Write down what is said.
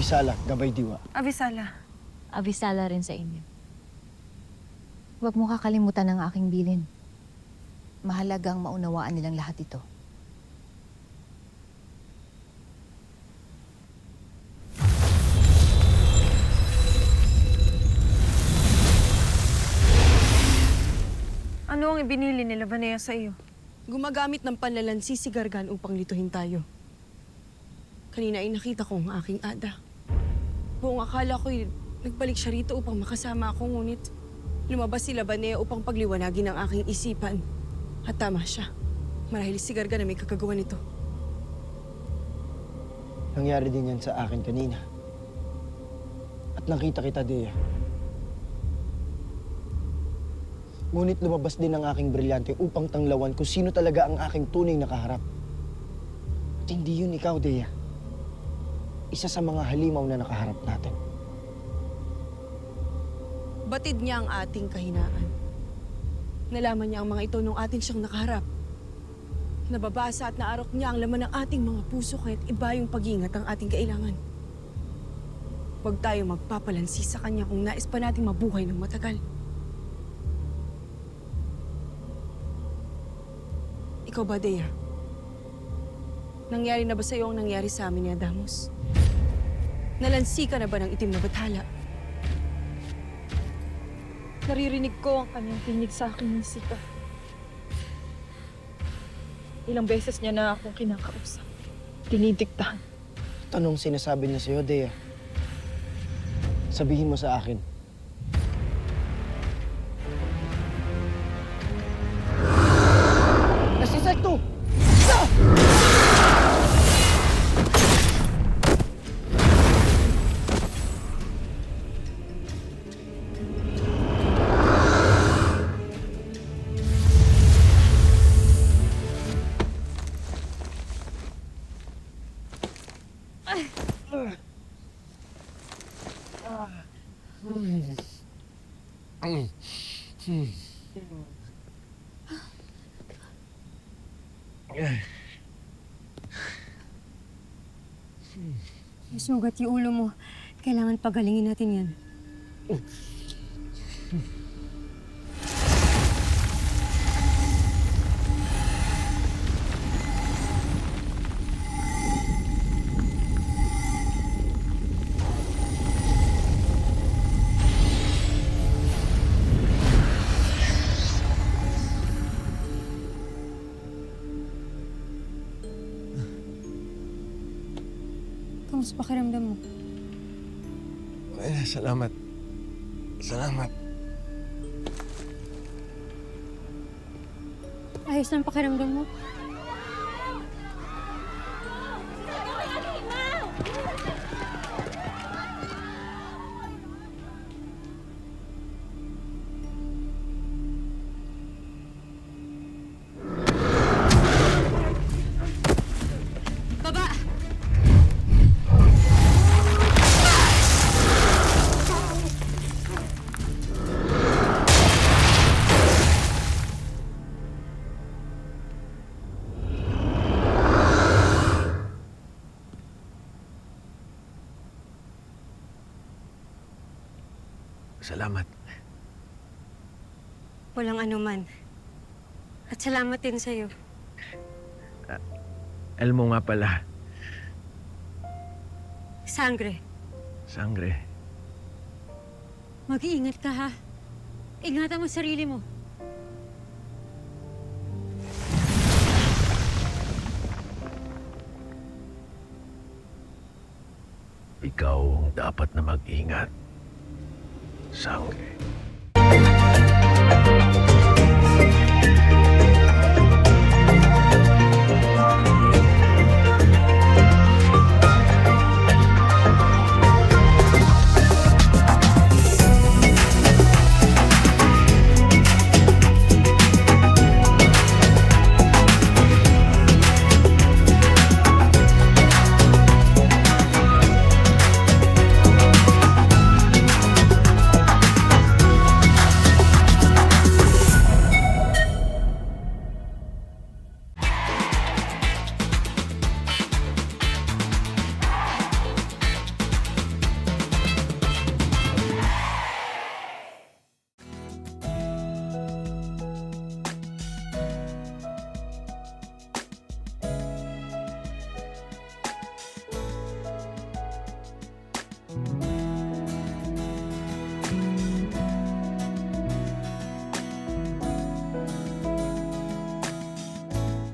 Avisala, Gabay Diwa. Avisala. Avisala rin sa inyo. Huwag mo kakalimutan ang aking bilin. Mahalagang maunawaan nilang lahat ito. Ano ang ibinili nila Vanea sa iyo? Gumagamit ng panlalansi si Gargan upang lituhin tayo. Kanina ay nakita ko ang aking ada. Buong akala ko'y nagbalik siya rito upang makasama ako, ngunit lumabas si Labanea upang pagliwanagin ang aking isipan. At tama siya. Marahil si Gargan na may kakagawa nito. Nangyari din yan sa akin kanina. At nakita kita, Dea. Ngunit lumabas din ang aking brilyante upang tanglawan kung sino talaga ang aking tunay na kaharap. At hindi yun ikaw, Dea. Isa sa mga halimaw na nakaharap natin. Batid niya ang ating kahinaan. Nalaman niya ang mga ito nung atin siyang nakaharap. Nababasa at naarok niya ang laman ng ating mga puso, kaya't iba yung pag-iingat ang ating kailangan. Huwag tayo magpapalansi sa kanya kung nais pa nating mabuhay ng matagal. Ikaw ba, Dea? Nangyari na ba sa'yo ang nangyari sa amin ni Adamos? Nalansi ka na ba ng itim na bathala? Naririnig ko ang kanyang tinig sa akin ng sika. Ilang beses niya na akong kinakausap. Dinidiktahan. Anong sinasabi niya sa'yo, Dea? Sabihin mo sa akin. Nasisekto! Sugat yung ulo mo. Kailangan pagalingin natin yan. Kamusta pakiramdam mo? Ay, salamat. Salamat. Ayos na ang pakiramdam mo? Baba! Salamat. Walang anuman. At salamat din sa'yo. Alam mo nga pala, Sangre, Sangre. mag-iingat ka ha. Ingatan mo sarili mo. Ikaw ang dapat na mag-ingat. Sangre.